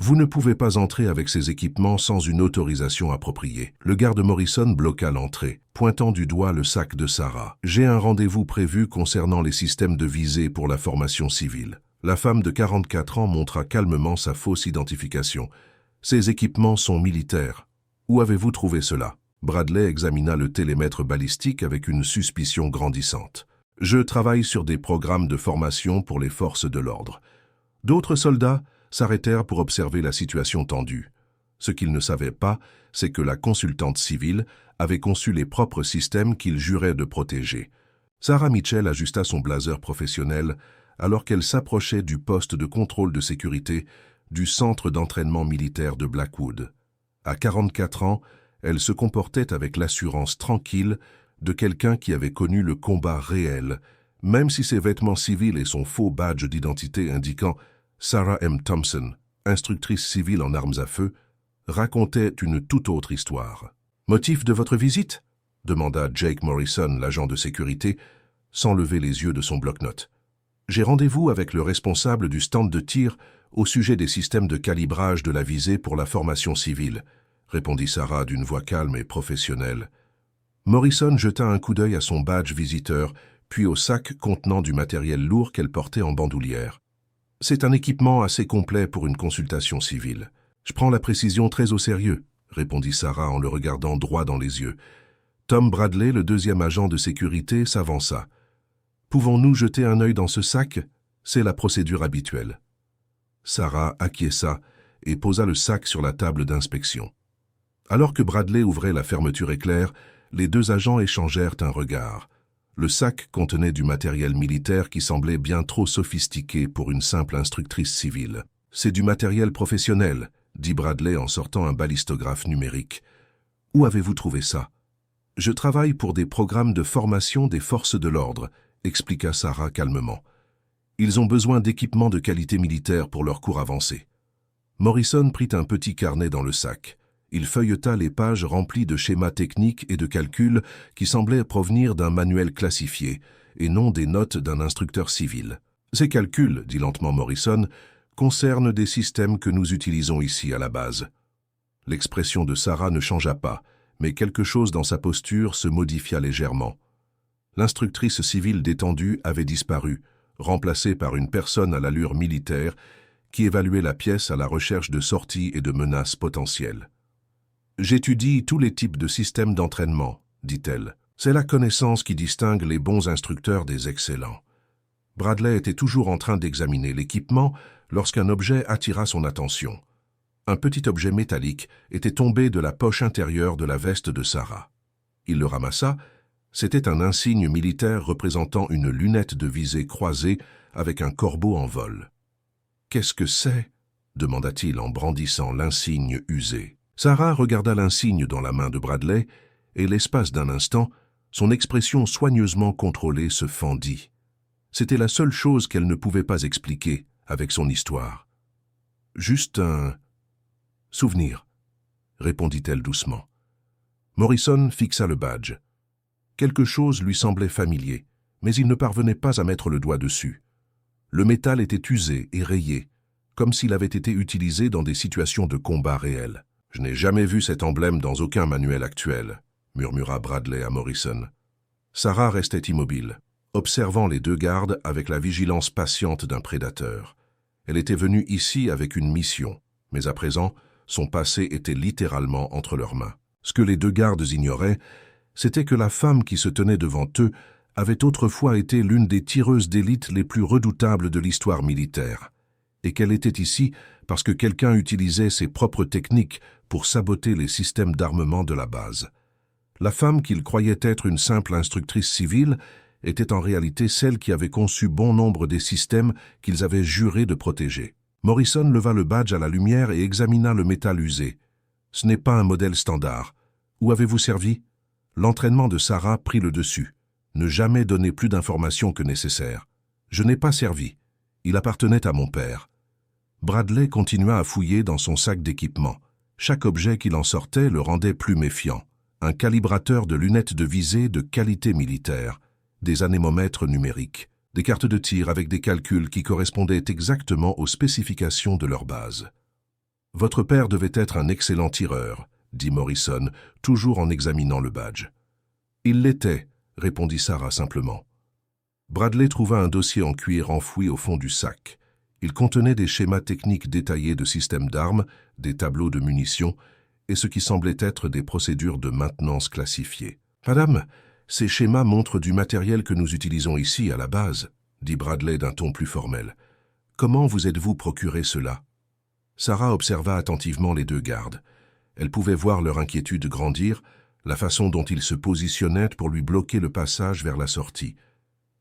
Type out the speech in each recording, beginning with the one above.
Vous ne pouvez pas entrer avec ces équipements sans une autorisation appropriée. Le garde Morrison bloqua l'entrée, pointant du doigt le sac de Sarah. J'ai un rendez-vous prévu concernant les systèmes de visée pour la formation civile. La femme de 44 ans montra calmement sa fausse identification. Ces équipements sont militaires. Où avez-vous trouvé cela? Bradley examina le télémètre balistique avec une suspicion grandissante. Je travaille sur des programmes de formation pour les forces de l'ordre. D'autres soldats s'arrêtèrent pour observer la situation tendue. Ce qu'ils ne savaient pas, c'est que la consultante civile avait conçu les propres systèmes qu'il jurait de protéger. Sarah Mitchell ajusta son blazer professionnel alors qu'elle s'approchait du poste de contrôle de sécurité du centre d'entraînement militaire de Blackwood. À 44 ans, elle se comportait avec l'assurance tranquille de quelqu'un qui avait connu le combat réel, même si ses vêtements civils et son faux badge d'identité indiquant Sarah M. Thompson, instructrice civile en armes à feu, racontaient une toute autre histoire. « Motif de votre visite ?» demanda Jake Morrison, l'agent de sécurité, sans lever les yeux de son bloc-notes. « J'ai rendez-vous avec le responsable du stand de tir au sujet des systèmes de calibrage de la visée pour la formation civile, » répondit Sarah d'une voix calme et professionnelle. Morrison jeta un coup d'œil à son badge visiteur, puis au sac contenant du matériel lourd qu'elle portait en bandoulière. « C'est un équipement assez complet pour une consultation civile. Je prends la précision très au sérieux, » répondit Sarah en le regardant droit dans les yeux. Tom Bradley, le deuxième agent de sécurité, s'avança. « Pouvons-nous jeter un œil dans ce sac? C'est la procédure habituelle. » Sarah acquiesça et posa le sac sur la table d'inspection. Alors que Bradley ouvrait la fermeture éclair, les deux agents échangèrent un regard. Le sac contenait du matériel militaire qui semblait bien trop sophistiqué pour une simple instructrice civile. « C'est du matériel professionnel, » dit Bradley en sortant un balistographe numérique. « Où avez-vous trouvé ça? »« Je travaille pour des programmes de formation des forces de l'ordre, » expliqua Sarah calmement. « Ils ont besoin d'équipements de qualité militaire pour leur cours avancé. » Morrison prit un petit carnet dans le sac. Il feuilleta les pages remplies de schémas techniques et de calculs qui semblaient provenir d'un manuel classifié, et non des notes d'un instructeur civil. « Ces calculs, dit lentement Morrison, concernent des systèmes que nous utilisons ici à la base. » L'expression de Sarah ne changea pas, mais quelque chose dans sa posture se modifia légèrement. L'instructrice civile détendue avait disparu, remplacée par une personne à l'allure militaire qui évaluait la pièce à la recherche de sorties et de menaces potentielles. « J'étudie tous les types de systèmes d'entraînement, » dit-elle. « C'est la connaissance qui distingue les bons instructeurs des excellents. » Bradley était toujours en train d'examiner l'équipement lorsqu'un objet attira son attention. Un petit objet métallique était tombé de la poche intérieure de la veste de Sarah. Il le ramassa. C'était un insigne militaire représentant une lunette de visée croisée avec un corbeau en vol. « Qu'est-ce que c'est ?» demanda-t-il en brandissant l'insigne usé. Sarah regarda l'insigne dans la main de Bradley et, l'espace d'un instant, son expression soigneusement contrôlée se fendit. C'était la seule chose qu'elle ne pouvait pas expliquer avec son histoire. « Juste un souvenir, » répondit-elle doucement. Morrison fixa le badge. Quelque chose lui semblait familier, mais il ne parvenait pas à mettre le doigt dessus. Le métal était usé et rayé, comme s'il avait été utilisé dans des situations de combat réels. « Je n'ai jamais vu cet emblème dans aucun manuel actuel, » murmura Bradley à Morrison. Sarah restait immobile, observant les deux gardes avec la vigilance patiente d'un prédateur. Elle était venue ici avec une mission, mais à présent, son passé était littéralement entre leurs mains. Ce que les deux gardes ignoraient, c'était que la femme qui se tenait devant eux avait autrefois été l'une des tireuses d'élite les plus redoutables de l'histoire militaire, et qu'elle était ici parce que quelqu'un utilisait ses propres techniques pour saboter les systèmes d'armement de la base. La femme qu'ils croyaient être une simple instructrice civile était en réalité celle qui avait conçu bon nombre des systèmes qu'ils avaient juré de protéger. Morrison leva le badge à la lumière et examina le métal usé. « Ce n'est pas un modèle standard. Où avez-vous servi ?» L'entraînement de Sarah prit le dessus. Ne jamais donner plus d'informations que nécessaire. « Je n'ai pas servi. Il appartenait à mon père. » Bradley continua à fouiller dans son sac d'équipement. Chaque objet qu'il en sortait le rendait plus méfiant. Un calibrateur de lunettes de visée de qualité militaire, des anémomètres numériques, des cartes de tir avec des calculs qui correspondaient exactement aux spécifications de leur base. Votre père devait être un excellent tireur, dit Morrison, toujours en examinant le badge. Il l'était, répondit Sarah simplement. Bradley trouva un dossier en cuir enfoui au fond du sac. Il contenait des schémas techniques détaillés de systèmes d'armes, des tableaux de munitions et ce qui semblait être des procédures de maintenance classifiées. « Madame, ces schémas montrent du matériel que nous utilisons ici à la base, » dit Bradley d'un ton plus formel. « Comment vous êtes-vous procuré cela ?» Sarah observa attentivement les deux gardes. Elle pouvait voir leur inquiétude grandir, la façon dont ils se positionnaient pour lui bloquer le passage vers la sortie.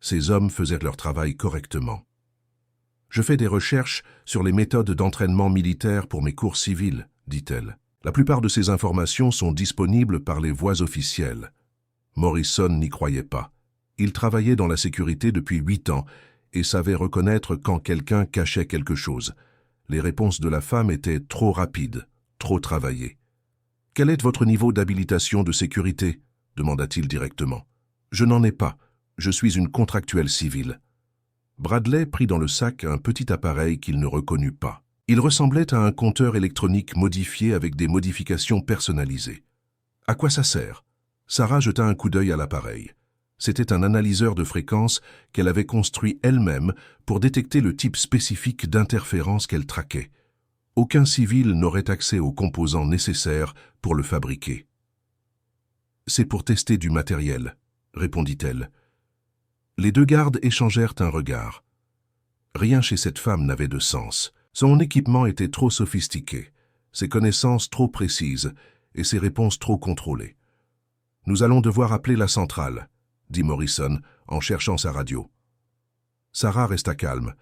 Ces hommes faisaient leur travail correctement. « Je fais des recherches sur les méthodes d'entraînement militaire pour mes cours civils, » dit-elle. La plupart de ces informations sont disponibles par les voies officielles. Morrison n'y croyait pas. Il travaillait dans la sécurité depuis 8 ans et savait reconnaître quand quelqu'un cachait quelque chose. Les réponses de la femme étaient trop rapides, trop travaillées. « Quel est votre niveau d'habilitation de sécurité ?» demanda-t-il directement. « Je n'en ai pas. Je suis une contractuelle civile. » Bradley prit dans le sac un petit appareil qu'il ne reconnut pas. Il ressemblait à un compteur électronique modifié avec des modifications personnalisées. À quoi ça sert? Sarah jeta un coup d'œil à l'appareil. C'était un analyseur de fréquences qu'elle avait construit elle-même pour détecter le type spécifique d'interférence qu'elle traquait. Aucun civil n'aurait accès aux composants nécessaires pour le fabriquer. « C'est pour tester du matériel, » répondit-elle. Les deux gardes échangèrent un regard. Rien chez cette femme n'avait de sens. Son équipement était trop sophistiqué, ses connaissances trop précises et ses réponses trop contrôlées. « Nous allons devoir appeler la centrale, » dit Morrison en cherchant sa radio. Sarah resta calme,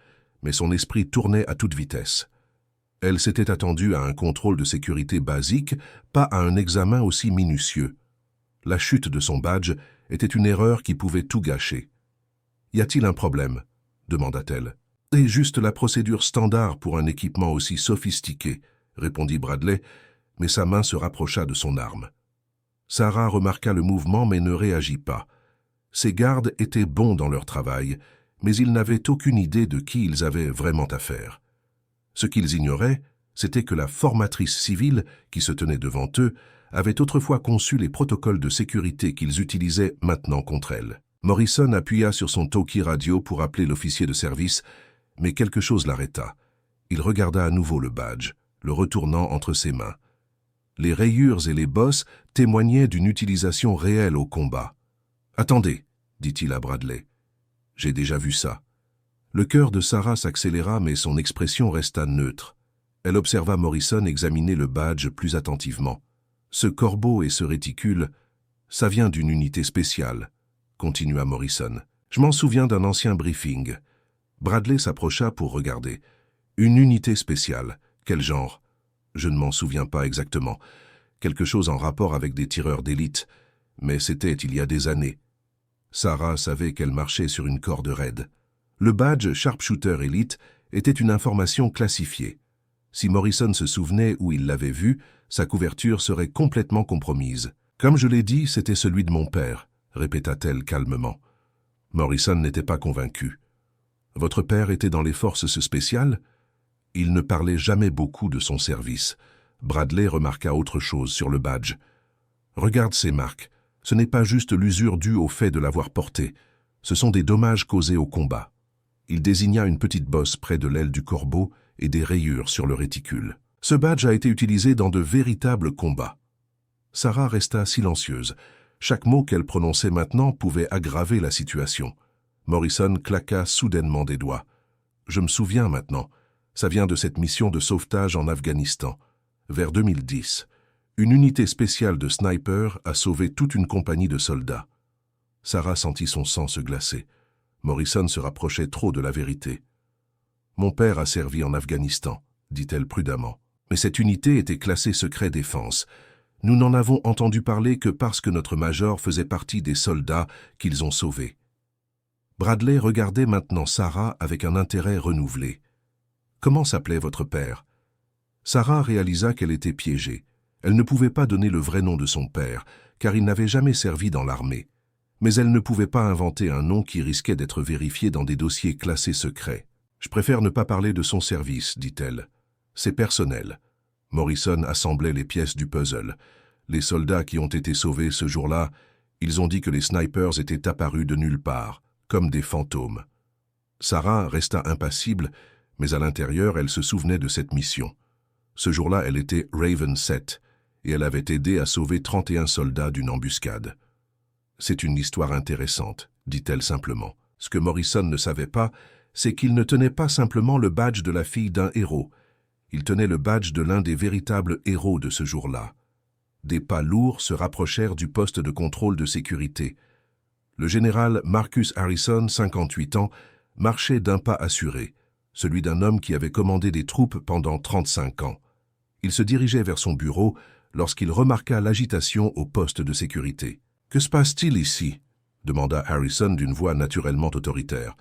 mais son esprit tournait à toute vitesse. Elle s'était attendue à un contrôle de sécurité basique, pas à un examen aussi minutieux. La chute de son badge était une erreur qui pouvait tout gâcher. « Y a-t-il un problème ?» demanda-t-elle. « C'est juste la procédure standard pour un équipement aussi sophistiqué, » répondit Bradley, mais sa main se rapprocha de son arme. Sarah remarqua le mouvement mais ne réagit pas. Ses gardes étaient bons dans leur travail, mais ils n'avaient aucune idée de qui ils avaient vraiment affaire. Ce qu'ils ignoraient, c'était que la formatrice civile, qui se tenait devant eux, avait autrefois conçu les protocoles de sécurité qu'ils utilisaient maintenant contre elle. Morrison appuya sur son talkie radio pour appeler l'officier de service, mais quelque chose l'arrêta. Il regarda à nouveau le badge, le retournant entre ses mains. Les rayures et les bosses témoignaient d'une utilisation réelle au combat. « Attendez, » dit-il à Bradley. « J'ai déjà vu ça. » Le cœur de Sarah s'accéléra, mais son expression resta neutre. Elle observa Morrison examiner le badge plus attentivement. « Ce corbeau et ce réticule, ça vient d'une unité spéciale, » continua Morrison. « Je m'en souviens d'un ancien briefing. » Bradley s'approcha pour regarder. « Une unité spéciale. Quel genre ?»« Je ne m'en souviens pas exactement. Quelque chose en rapport avec des tireurs d'élite. Mais c'était il y a des années. » Sarah savait qu'elle marchait sur une corde raide. Le badge Sharpshooter Elite était une information classifiée. Si Morrison se souvenait où il l'avait vu, sa couverture serait complètement compromise. « Comme je l'ai dit, c'était celui de mon père, » répéta-t-elle calmement. Morrison n'était pas convaincu. « Votre père était dans les forces spéciales ?» Il ne parlait jamais beaucoup de son service. Bradley remarqua autre chose sur le badge. « Regarde ces marques. Ce n'est pas juste l'usure due au fait de l'avoir porté. Ce sont des dommages causés au combat. » Il désigna une petite bosse près de l'aile du corbeau et des rayures sur le réticule. « Ce badge a été utilisé dans de véritables combats. » Sarah resta silencieuse. Chaque mot qu'elle prononçait maintenant pouvait aggraver la situation. Morrison claqua soudainement des doigts. « Je me souviens maintenant. Ça vient de cette mission de sauvetage en Afghanistan. Vers 2010, une unité spéciale de snipers a sauvé toute une compagnie de soldats. » Sarah sentit son sang se glacer. Morrison se rapprochait trop de la vérité. « Mon père a servi en Afghanistan, » dit-elle prudemment. « Mais cette unité était classée secret défense. Nous n'en avons entendu parler que parce que notre major faisait partie des soldats qu'ils ont sauvés. » Bradley regardait maintenant Sarah avec un intérêt renouvelé. « Comment s'appelait votre père ?» Sarah réalisa qu'elle était piégée. Elle ne pouvait pas donner le vrai nom de son père, car il n'avait jamais servi dans l'armée. Mais elle ne pouvait pas inventer un nom qui risquait d'être vérifié dans des dossiers classés secrets. « Je préfère ne pas parler de son service, dit-elle. C'est personnel. » Morrison assemblait les pièces du puzzle. Les soldats qui ont été sauvés ce jour-là, ils ont dit que les snipers étaient apparus de nulle part, comme des fantômes. Sarah resta impassible, mais à l'intérieur, elle se souvenait de cette mission. Ce jour-là, elle était Raven 7, et elle avait aidé à sauver 31 soldats d'une embuscade. « C'est une histoire intéressante », dit-elle simplement. Ce que Morrison ne savait pas, c'est qu'il ne tenait pas simplement le badge de la fille d'un héros. Il tenait le badge de l'un des véritables héros de ce jour-là. Des pas lourds se rapprochèrent du poste de contrôle de sécurité. Le général Marcus Harrison, 58 ans, marchait d'un pas assuré, celui d'un homme qui avait commandé des troupes pendant 35 ans. Il se dirigeait vers son bureau lorsqu'il remarqua l'agitation au poste de sécurité. « Que se passe-t-il ici ?» demanda Harrison d'une voix naturellement autoritaire.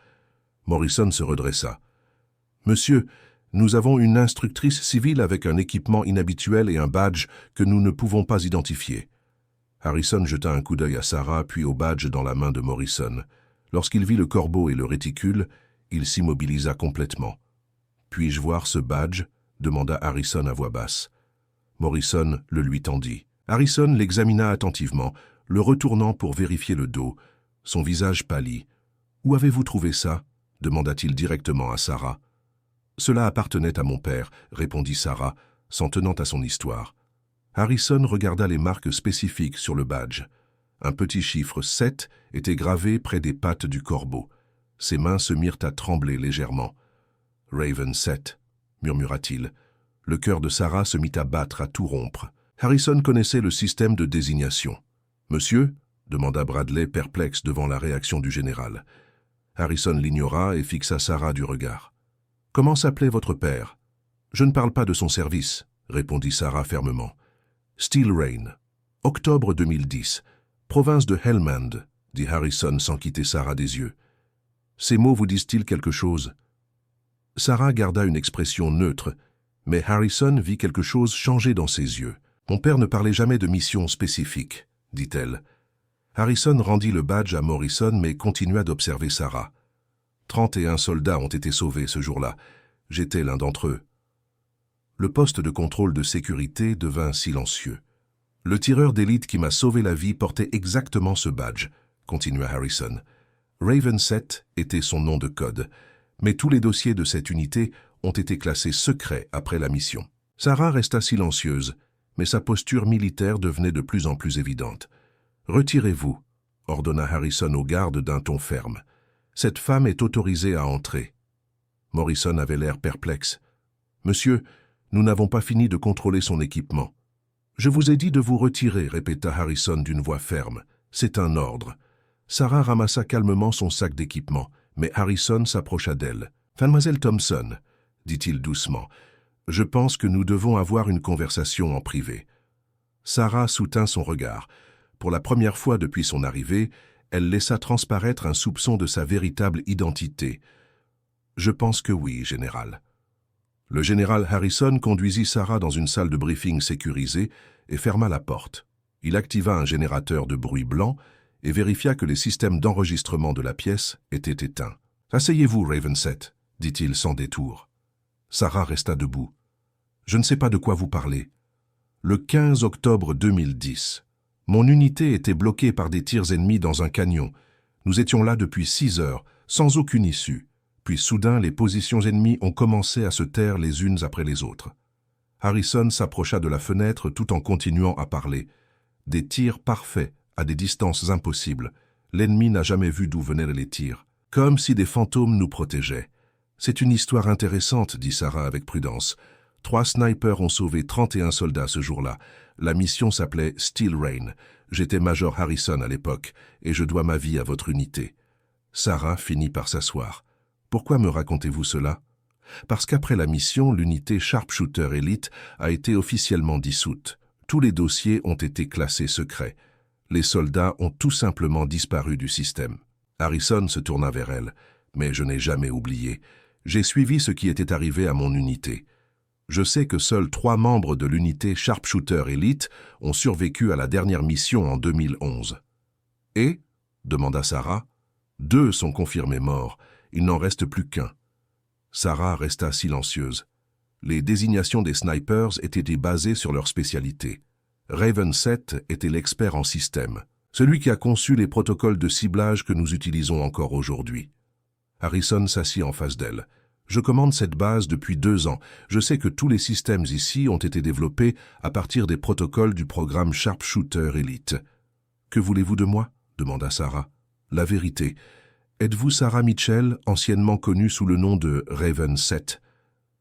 Morrison se redressa. « Monsieur, nous avons une instructrice civile avec un équipement inhabituel et un badge que nous ne pouvons pas identifier. » Harrison jeta un coup d'œil à Sarah, puis au badge dans la main de Morrison. Lorsqu'il vit le corbeau et le réticule, il s'immobilisa complètement. « Puis-je voir ce badge ?» demanda Harrison à voix basse. Morrison le lui tendit. Harrison l'examina attentivement, le retournant pour vérifier le dos. Son visage pâlit. « Où avez-vous trouvé ça ?» demanda-t-il directement à Sarah. « Cela appartenait à mon père », répondit Sarah, s'en tenant à son histoire. Harrison regarda les marques spécifiques sur le badge. Un petit chiffre 7 était gravé près des pattes du corbeau. Ses mains se mirent à trembler légèrement. « Raven 7 », murmura-t-il. Le cœur de Sarah se mit à battre à tout rompre. Harrison connaissait le système de désignation. « Monsieur ?» demanda Bradley, perplexe devant la réaction du général. Harrison l'ignora et fixa Sarah du regard. « Comment s'appelait votre père ?»« Je ne parle pas de son service, » répondit Sarah fermement. « Steel Rain. Octobre 2010. Province de Helmand, » dit Harrison sans quitter Sarah des yeux. « Ces mots vous disent-ils quelque chose ?» Sarah garda une expression neutre, mais Harrison vit quelque chose changer dans ses yeux. « Mon père ne parlait jamais de mission spécifique, » dit-elle. Harrison rendit le badge à Morrison mais continua d'observer Sarah. 31 soldats ont été sauvés ce jour-là. J'étais l'un d'entre eux. Le poste de contrôle de sécurité devint silencieux. Le tireur d'élite qui m'a sauvé la vie portait exactement ce badge, continua Harrison. Raven 7 était son nom de code, mais tous les dossiers de cette unité ont été classés secrets après la mission. Sarah resta silencieuse, mais sa posture militaire devenait de plus en plus évidente. « Retirez-vous », ordonna Harrison au garde d'un ton ferme. « Cette femme est autorisée à entrer. » Morrison avait l'air perplexe. « Monsieur, nous n'avons pas fini de contrôler son équipement. »« Je vous ai dit de vous retirer, » répéta Harrison d'une voix ferme. « C'est un ordre. » Sarah ramassa calmement son sac d'équipement, mais Harrison s'approcha d'elle. « Mademoiselle Thompson, » dit-il doucement, « je pense que nous devons avoir une conversation en privé. » Sarah soutint son regard. Pour la première fois depuis son arrivée, elle laissa transparaître un soupçon de sa véritable identité. « Je pense que oui, général. » Le général Harrison conduisit Sarah dans une salle de briefing sécurisée et ferma la porte. Il activa un générateur de bruit blanc et vérifia que les systèmes d'enregistrement de la pièce étaient éteints. « Asseyez-vous, Raven 7, » dit-il sans détour. Sarah resta debout. « Je ne sais pas de quoi vous parlez. » Le 15 octobre 2010. Mon unité était bloquée par des tirs ennemis dans un canyon. Nous étions là depuis 6 heures, sans aucune issue. Puis soudain, les positions ennemies ont commencé à se taire les unes après les autres. Harrison s'approcha de la fenêtre tout en continuant à parler. Des tirs parfaits, à des distances impossibles. L'ennemi n'a jamais vu d'où venaient les tirs. Comme si des fantômes nous protégeaient. C'est une histoire intéressante, dit Sarah avec prudence. 3 snipers ont sauvé 31 soldats ce jour-là. La mission s'appelait Steel Rain. J'étais Major Harrison à l'époque, et je dois ma vie à votre unité. Sarah finit par s'asseoir. Pourquoi me racontez-vous cela? Parce qu'après la mission, l'unité Sharpshooter Elite a été officiellement dissoute. Tous les dossiers ont été classés secrets. Les soldats ont tout simplement disparu du système. Harrison se tourna vers elle. Mais je n'ai jamais oublié. J'ai suivi ce qui était arrivé à mon unité. Je sais que seuls 3 membres de l'unité Sharpshooter Elite ont survécu à la dernière mission en 2011. « Et ?» demanda Sarah. « 2 sont confirmés morts. Il n'en reste plus qu'un. » Sarah resta silencieuse. Les désignations des snipers étaient basées sur leur spécialité. Raven 7 était l'expert en système, celui qui a conçu les protocoles de ciblage que nous utilisons encore aujourd'hui. Harrison s'assit en face d'elle. « Je commande cette base depuis 2 ans. Je sais que tous les systèmes ici ont été développés à partir des protocoles du programme Sharpshooter Elite. »« Que voulez-vous de moi ?» demanda Sarah. « La vérité. Êtes-vous Sarah Mitchell, anciennement connue sous le nom de Raven 7 ?»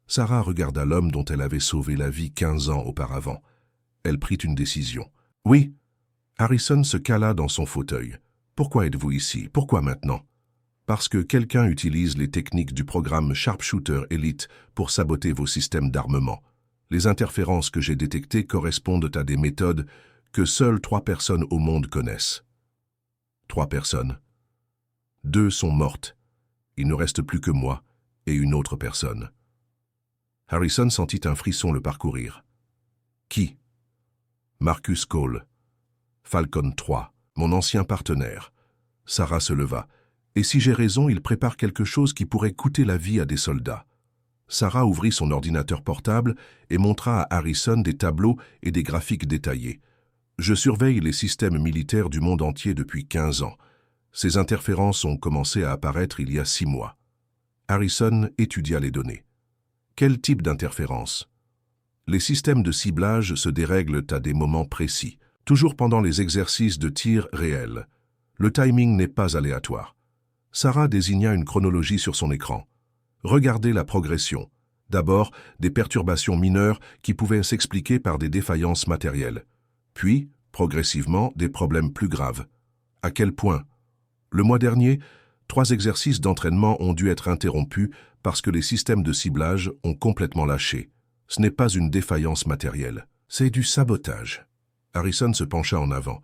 Sarah regarda l'homme dont elle avait sauvé la vie 15 ans auparavant. Elle prit une décision. « Oui. » Harrison se cala dans son fauteuil. « Pourquoi êtes-vous ici? Pourquoi maintenant ?»« Parce que quelqu'un utilise les techniques du programme Sharpshooter Elite pour saboter vos systèmes d'armement. Les interférences que j'ai détectées correspondent à des méthodes que seules 3 personnes au monde connaissent. » 3 personnes. 2 sont mortes. Il ne reste plus que moi et une autre personne. Harrison sentit un frisson le parcourir. « Qui ?» Marcus Cole. Falcon 3, mon ancien partenaire. Sarah se leva. « Et si j'ai raison, il prépare quelque chose qui pourrait coûter la vie à des soldats. » Sarah ouvrit son ordinateur portable et montra à Harrison des tableaux et des graphiques détaillés. « Je surveille les systèmes militaires du monde entier depuis 15 ans. Ces interférences ont commencé à apparaître il y a 6 mois. » Harrison étudia les données. « Quel type d'interférence ?» Les systèmes de ciblage se dérèglent à des moments précis, toujours pendant les exercices de tir réels. Le timing n'est pas aléatoire. Sarah désigna une chronologie sur son écran. Regardez la progression. D'abord, des perturbations mineures qui pouvaient s'expliquer par des défaillances matérielles. Puis, progressivement, des problèmes plus graves. À quel point? Le mois dernier, 3 exercices d'entraînement ont dû être interrompus parce que les systèmes de ciblage ont complètement lâché. Ce n'est pas une défaillance matérielle, c'est du sabotage. Harrison se pencha en avant.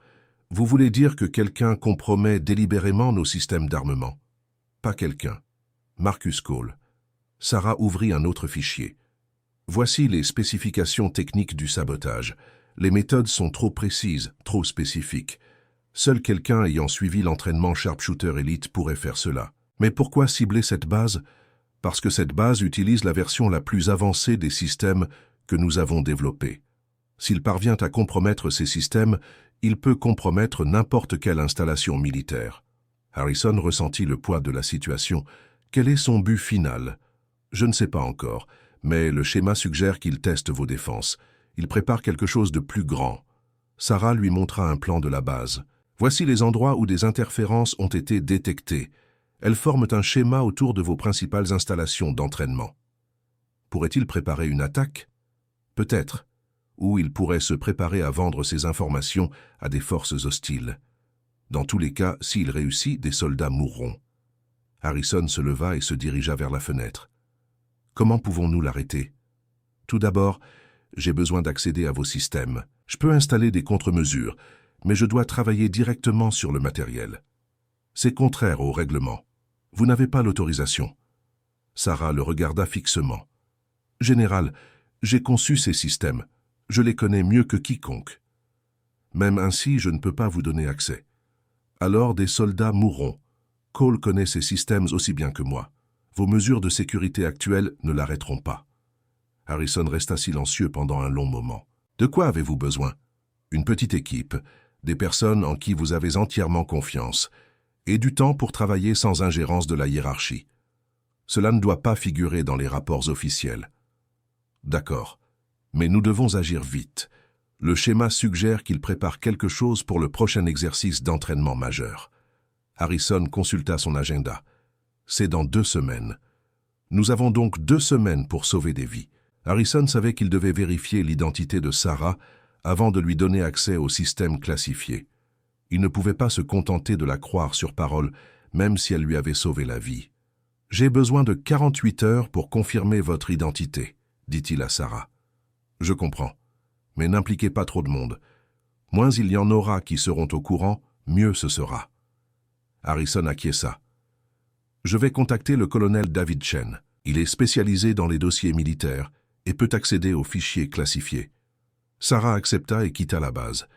Vous voulez dire que quelqu'un compromet délibérément nos systèmes d'armement? Pas quelqu'un. Marcus Cole. Sarah ouvrit un autre fichier. Voici les spécifications techniques du sabotage. Les méthodes sont trop précises, trop spécifiques. Seul quelqu'un ayant suivi l'entraînement Sharpshooter Elite pourrait faire cela. Mais pourquoi cibler cette base? Parce que cette base utilise la version la plus avancée des systèmes que nous avons développés. S'il parvient à compromettre ces systèmes, il peut compromettre n'importe quelle installation militaire. Harrison ressentit le poids de la situation. Quel est son but final? Je ne sais pas encore, mais le schéma suggère qu'il teste vos défenses. Il prépare quelque chose de plus grand. Sarah lui montra un plan de la base. Voici les endroits où des interférences ont été détectées. Elles forment un schéma autour de vos principales installations d'entraînement. Pourrait-il préparer une attaque? Peut-être. Ou il pourrait se préparer à vendre ces informations à des forces hostiles. Dans tous les cas, s'il réussit, des soldats mourront. Harrison se leva et se dirigea vers la fenêtre. Comment pouvons-nous l'arrêter? Tout d'abord, j'ai besoin d'accéder à vos systèmes. Je peux installer des contre-mesures, mais je dois travailler directement sur le matériel. C'est contraire au règlement. Vous n'avez pas l'autorisation. Sarah le regarda fixement. Général, j'ai conçu ces systèmes. Je les connais mieux que quiconque. Même ainsi, je ne peux pas vous donner accès. Alors des soldats mourront. Cole connaît ces systèmes aussi bien que moi. Vos mesures de sécurité actuelles ne l'arrêteront pas. Harrison resta silencieux pendant un long moment. De quoi avez-vous besoin? Une petite équipe, des personnes en qui vous avez entièrement confiance, et du temps pour travailler sans ingérence de la hiérarchie. Cela ne doit pas figurer dans les rapports officiels. D'accord, mais nous devons agir vite. Le schéma suggère qu'il prépare quelque chose pour le prochain exercice d'entraînement majeur. Harrison consulta son agenda. C'est dans 2 semaines. Nous avons donc 2 semaines pour sauver des vies. Harrison savait qu'il devait vérifier l'identité de Sarah avant de lui donner accès au système classifié. Il ne pouvait pas se contenter de la croire sur parole, même si elle lui avait sauvé la vie. « J'ai besoin de 48 heures pour confirmer votre identité, » dit-il à Sarah. « Je comprends, mais n'impliquez pas trop de monde. Moins il y en aura qui seront au courant, mieux ce sera. » Harrison acquiesça. « Je vais contacter le colonel David Chen. Il est spécialisé dans les dossiers militaires et peut accéder aux fichiers classifiés. » Sarah accepta et quitta la base.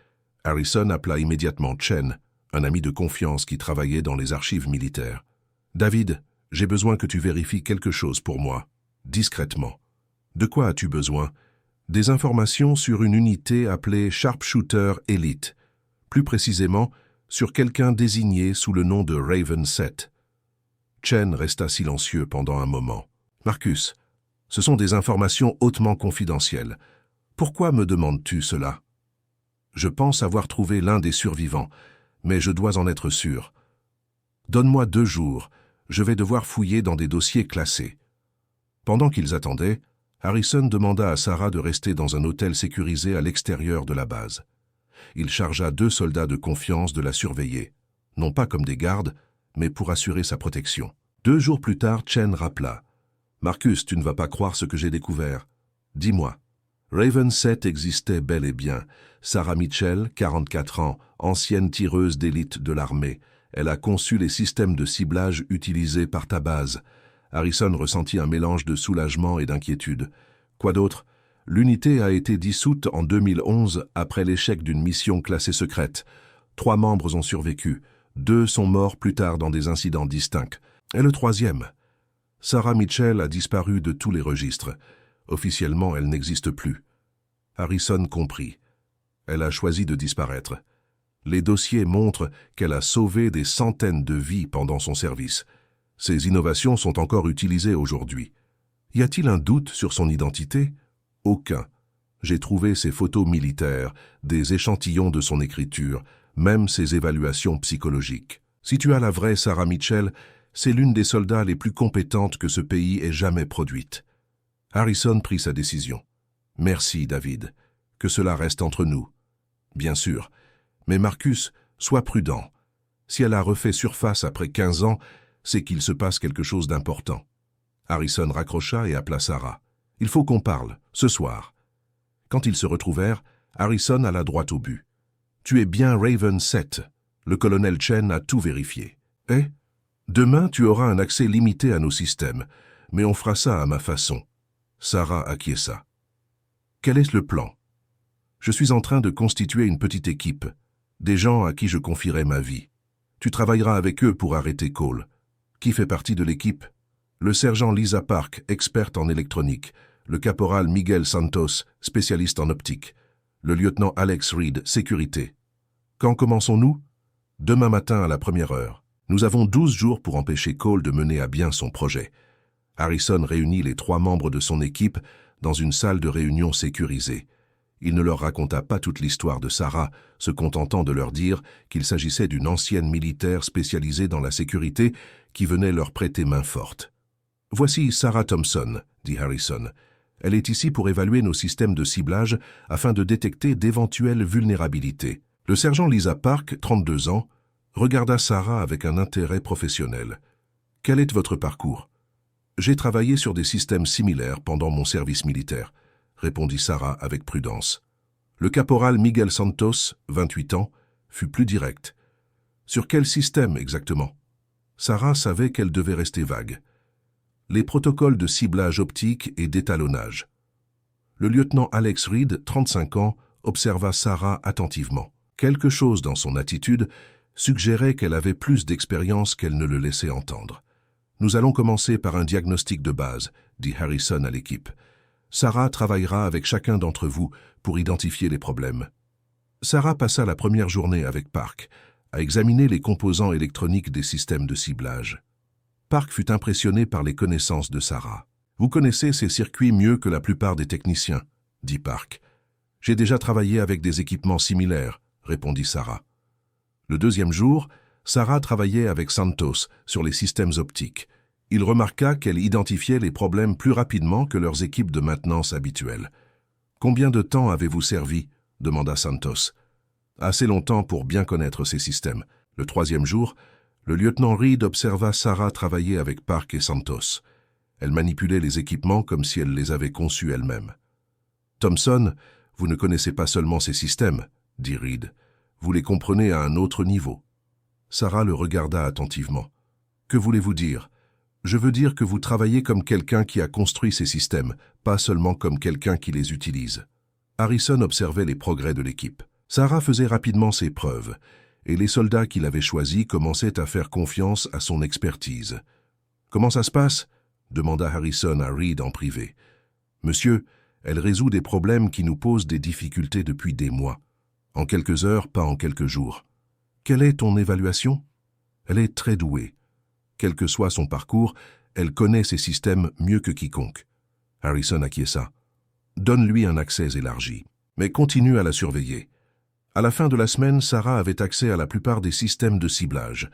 Harrison appela immédiatement Chen, un ami de confiance qui travaillait dans les archives militaires. « David, j'ai besoin que tu vérifies quelque chose pour moi, discrètement. » De quoi as-tu besoin? Des informations sur une unité appelée Sharpshooter Elite, plus précisément sur quelqu'un désigné sous le nom de Raven 7. Chen resta silencieux pendant un moment. Marcus, ce sont des informations hautement confidentielles. Pourquoi me demandes-tu cela? Je pense avoir trouvé l'un des survivants, mais je dois en être sûr. Donne-moi 2 jours, je vais devoir fouiller dans des dossiers classés. Pendant qu'ils attendaient, Harrison demanda à Sarah de rester dans un hôtel sécurisé à l'extérieur de la base. Il chargea 2 soldats de confiance de la surveiller, non pas comme des gardes, mais pour assurer sa protection. 2 jours plus tard, Chen rappela. « Marcus, tu ne vas pas croire ce que j'ai découvert. Dis-moi. » Raven 7 existait bel et bien. Sarah Mitchell, 44 ans, ancienne tireuse d'élite de l'armée. Elle a conçu les systèmes de ciblage utilisés par ta base. Harrison ressentit un mélange de soulagement et d'inquiétude. Quoi d'autre? L'unité a été dissoute en 2011 après l'échec d'une mission classée secrète. 3 membres ont survécu. 2 sont morts plus tard dans des incidents distincts. Et le 3e? Sarah Mitchell a disparu de tous les registres. Officiellement, elle n'existe plus. Harrison comprit. Elle a choisi de disparaître. Les dossiers montrent qu'elle a sauvé des centaines de vies pendant son service. Ces innovations sont encore utilisées aujourd'hui. Y a-t-il un doute sur son identité? Aucun. J'ai trouvé ses photos militaires, des échantillons de son écriture, même ses évaluations psychologiques. Si tu as la vraie Sarah Mitchell, c'est l'une des soldats les plus compétentes que ce pays ait jamais produite. Harrison prit sa décision. Merci, David. Que cela reste entre nous. Bien sûr. Mais Marcus, sois prudent. Si elle a refait surface après 15 ans, c'est qu'il se passe quelque chose d'important. Harrison raccrocha et appela Sarah. « Il faut qu'on parle, ce soir. » Quand ils se retrouvèrent, Harrison alla droit au but. « Tu es bien Raven 7. Le colonel Chen a tout vérifié. Eh? Demain, tu auras un accès limité à nos systèmes, mais on fera ça à ma façon. » Sarah acquiesça. « Quel est le plan? » « Je suis en train de constituer une petite équipe, des gens à qui je confierai ma vie. Tu travailleras avec eux pour arrêter Cole. Qui fait partie de l'équipe? Le sergent Lisa Park, experte en électronique, le caporal Miguel Santos, spécialiste en optique, le lieutenant Alex Reed, sécurité. Quand commençons-nous? Demain matin à la 1e heure. Nous avons 12 jours pour empêcher Cole de mener à bien son projet. Harrison réunit les 3 membres de son équipe dans une salle de réunion sécurisée. Il ne leur raconta pas toute l'histoire de Sarah, se contentant de leur dire qu'il s'agissait d'une ancienne militaire spécialisée dans la sécurité qui venait leur prêter main forte. « Voici Sarah Thompson, » dit Harrison. « Elle est ici pour évaluer nos systèmes de ciblage afin de détecter d'éventuelles vulnérabilités. » Le sergent Lisa Park, 32 ans, regarda Sarah avec un intérêt professionnel. « Quel est votre parcours? »« J'ai travaillé sur des systèmes similaires pendant mon service militaire. » répondit Sarah avec prudence. Le caporal Miguel Santos, 28 ans, fut plus direct. Sur quel système exactement? Sarah savait qu'elle devait rester vague. Les protocoles de ciblage optique et d'étalonnage. Le lieutenant Alex Reed, 35 ans, observa Sarah attentivement. Quelque chose dans son attitude suggérait qu'elle avait plus d'expérience qu'elle ne le laissait entendre. « Nous allons commencer par un diagnostic de base, » dit Harrison à l'équipe. Sarah travaillera avec chacun d'entre vous pour identifier les problèmes. Sarah passa la première journée avec Park à examiner les composants électroniques des systèmes de ciblage. Park fut impressionné par les connaissances de Sarah. « Vous connaissez ces circuits mieux que la plupart des techniciens, » dit Park. « J'ai déjà travaillé avec des équipements similaires, » répondit Sarah. Le 2e jour, Sarah travaillait avec Santos sur les systèmes optiques. Il remarqua qu'elle identifiait les problèmes plus rapidement que leurs équipes de maintenance habituelles. « Combien de temps avez-vous servi ?» demanda Santos. « Assez longtemps pour bien connaître ces systèmes. » Le 3e jour, le lieutenant Reed observa Sarah travailler avec Park et Santos. Elle manipulait les équipements comme si elle les avait conçus elle-même. « Thompson, vous ne connaissez pas seulement ces systèmes, » dit Reed. « Vous les comprenez à un autre niveau. » Sarah le regarda attentivement. « Que voulez-vous dire ? » « Je veux dire que vous travaillez comme quelqu'un qui a construit ces systèmes, pas seulement comme quelqu'un qui les utilise. » Harrison observait les progrès de l'équipe. Sarah faisait rapidement ses preuves, et les soldats qu'il avait choisis commençaient à faire confiance à son expertise. « Comment ça se passe ?» demanda Harrison à Reed en privé. Monsieur, elle résout des problèmes qui nous posent des difficultés depuis des mois. En quelques heures, pas en quelques jours. Quelle est ton évaluation? Elle est très douée. Quel que soit son parcours, elle connaît ses systèmes mieux que quiconque. Harrison acquiesça. Donne-lui un accès élargi, mais continue à la surveiller. À la fin de la semaine, Sarah avait accès à la plupart des systèmes de ciblage.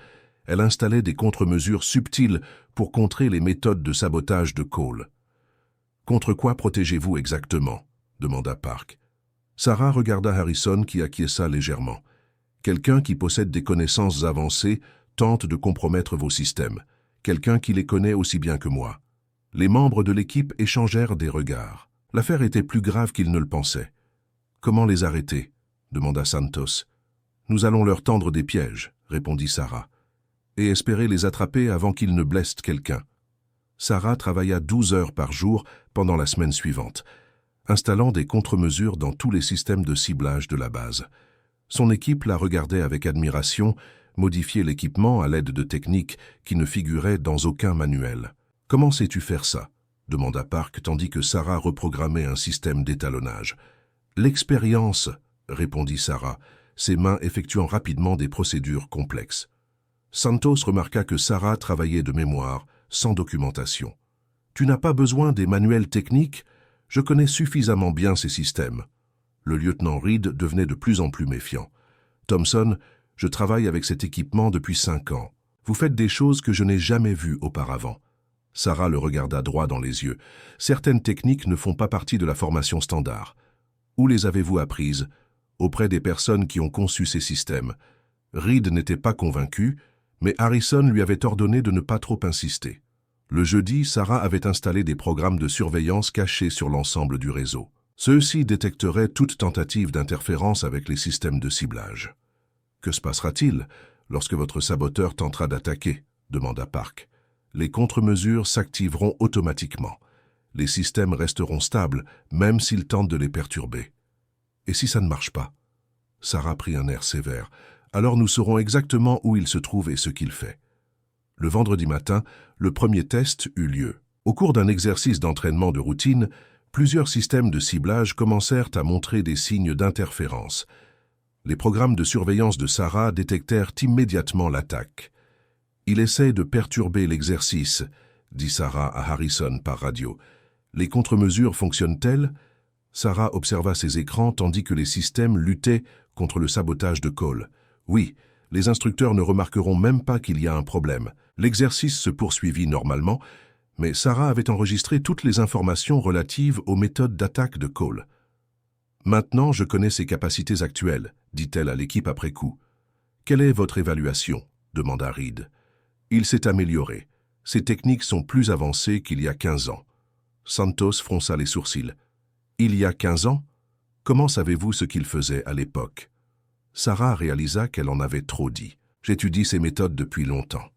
Elle installait des contre-mesures subtiles pour contrer les méthodes de sabotage de Cole. « Contre quoi protégez-vous exactement ?» demanda Park. Sarah regarda Harrison qui acquiesça légèrement. « Quelqu'un qui possède des connaissances avancées tente de compromettre vos systèmes. Quelqu'un qui les connaît aussi bien que moi. » Les membres de l'équipe échangèrent des regards. L'affaire était plus grave qu'ils ne le pensaient. « Comment les arrêter ?» demanda Santos. « Nous allons leur tendre des pièges, » répondit Sarah, « et espérer les attraper avant qu'ils ne blessent quelqu'un. » Sarah travailla 12 heures par jour pendant la semaine suivante, installant des contre-mesures dans tous les systèmes de ciblage de la base. Son équipe la regardait avec admiration, modifier l'équipement à l'aide de techniques qui ne figuraient dans aucun manuel. « Comment sais-tu faire ça ?» demanda Park tandis que Sarah reprogrammait un système d'étalonnage. « L'expérience » répondit Sarah, ses mains effectuant rapidement des procédures complexes. Santos remarqua que Sarah travaillait de mémoire, sans documentation. « Tu n'as pas besoin des manuels techniques? Je connais suffisamment bien ces systèmes. » Le lieutenant Reed devenait de plus en plus méfiant. « Thompson, je travaille avec cet équipement depuis 5 ans. Vous faites des choses que je n'ai jamais vues auparavant. » Sarah le regarda droit dans les yeux. « Certaines techniques ne font pas partie de la formation standard. Où les avez-vous apprises? Auprès des personnes qui ont conçu ces systèmes. » Reed n'était pas convaincu, mais Harrison lui avait ordonné de ne pas trop insister. Le jeudi, Sarah avait installé des programmes de surveillance cachés sur l'ensemble du réseau. Ceux-ci détecteraient toute tentative d'interférence avec les systèmes de ciblage. « Que se passera-t-il lorsque votre saboteur tentera d'attaquer ?» demanda Park. « Les contre-mesures s'activeront automatiquement. Les systèmes resteront stables, même s'ils tentent de les perturber. » « Et si ça ne marche pas ?» Sarah prit un air sévère. « Alors nous saurons exactement où il se trouve et ce qu'il fait. » Le vendredi matin, le premier test eut lieu. Au cours d'un exercice d'entraînement de routine, plusieurs systèmes de ciblage commencèrent à montrer des signes d'interférence. Les programmes de surveillance de Sarah détectèrent immédiatement l'attaque. « Il essaie de perturber l'exercice », dit Sarah à Harrison par radio. « Les contre-mesures fonctionnent-elles ?» Sarah observa ses écrans tandis que les systèmes luttaient contre le sabotage de Cole. Oui, les instructeurs ne remarqueront même pas qu'il y a un problème. L'exercice se poursuivit normalement, mais Sarah avait enregistré toutes les informations relatives aux méthodes d'attaque de Cole. « Maintenant, je connais ses capacités actuelles, » dit-elle à l'équipe après coup. « Quelle est votre évaluation ?» demanda Reed. « Il s'est amélioré. Ses techniques sont plus avancées qu'il y a 15 ans. » Santos fronça les sourcils. « Il y a 15 ans? Comment savez-vous ce qu'il faisait à l'époque ?» Sarah réalisa qu'elle en avait trop dit. « J'étudie ses méthodes depuis longtemps. »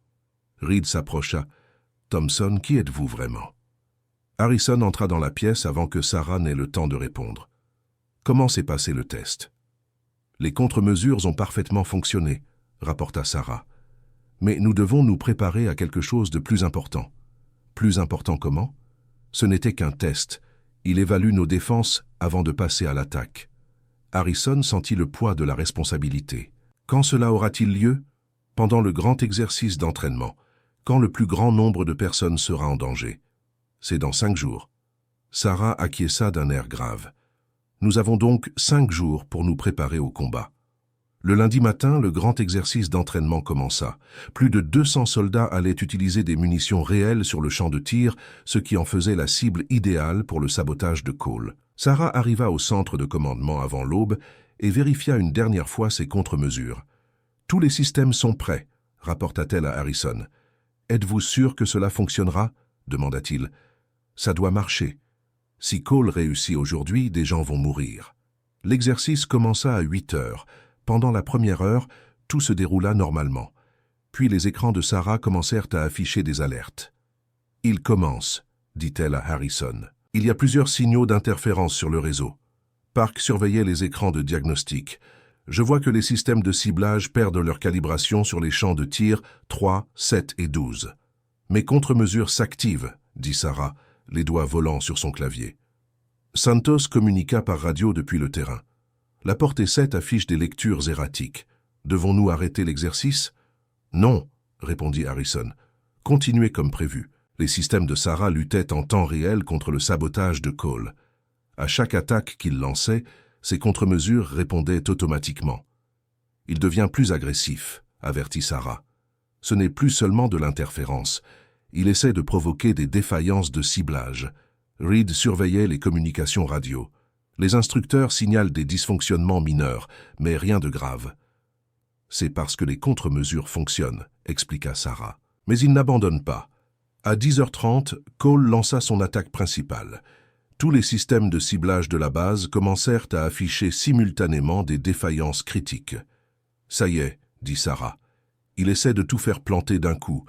Reed s'approcha. « Thompson, qui êtes-vous vraiment ?» Harrison entra dans la pièce avant que Sarah n'ait le temps de répondre. « Comment s'est passé le test ?»« Les contre-mesures ont parfaitement fonctionné, » rapporta Sarah. « Mais nous devons nous préparer à quelque chose de plus important. »« Plus important comment ?»« Ce n'était qu'un test. Il évalue nos défenses avant de passer à l'attaque. » Harrison sentit le poids de la responsabilité. « Quand cela aura-t-il lieu ? » « Pendant le grand exercice d'entraînement. Quand le plus grand nombre de personnes sera en danger. »« C'est dans 5 jours. » Sarah acquiesça d'un air grave. « Nous avons donc 5 jours pour nous préparer au combat. » Le lundi matin, le grand exercice d'entraînement commença. Plus de 200 soldats allaient utiliser des munitions réelles sur le champ de tir, ce qui en faisait la cible idéale pour le sabotage de Cole. Sarah arriva au centre de commandement avant l'aube et vérifia une dernière fois ses contre-mesures. « Tous les systèmes sont prêts, » rapporta-t-elle à Harrison. « Êtes-vous sûr que cela fonctionnera ?» demanda-t-il. « Ça doit marcher. Si Cole réussit aujourd'hui, des gens vont mourir. » L'exercice commença à 8 heures. Pendant la première heure, tout se déroula normalement. Puis les écrans de Sarah commencèrent à afficher des alertes. « Il commence », dit-elle à Harrison. « Il y a plusieurs signaux d'interférence sur le réseau. » Park surveillait les écrans de diagnostic. « Je vois que les systèmes de ciblage perdent leur calibration sur les champs de tir 3, 7 et 12. »« Mes contre-mesures s'activent, » dit Sarah, les doigts volant sur son clavier. Santos communiqua par radio depuis le terrain. La portée 7 affiche des lectures erratiques. Devons-nous arrêter l'exercice? Non, répondit Harrison. Continuez comme prévu. Les systèmes de Sarah luttaient en temps réel contre le sabotage de Cole. À chaque attaque qu'il lançait, ses contre-mesures répondaient automatiquement. Il devient plus agressif, avertit Sarah. Ce n'est plus seulement de l'interférence. Il essaie de provoquer des défaillances de ciblage. Reed surveillait les communications radio. Les instructeurs signalent des dysfonctionnements mineurs, mais rien de grave. C'est parce que les contre-mesures fonctionnent, expliqua Sarah. Mais il n'abandonne pas. À 10h30, Cole lança son attaque principale. Tous les systèmes de ciblage de la base commencèrent à afficher simultanément des défaillances critiques. « Ça y est, » dit Sarah. « Il essaie de tout faire planter d'un coup. »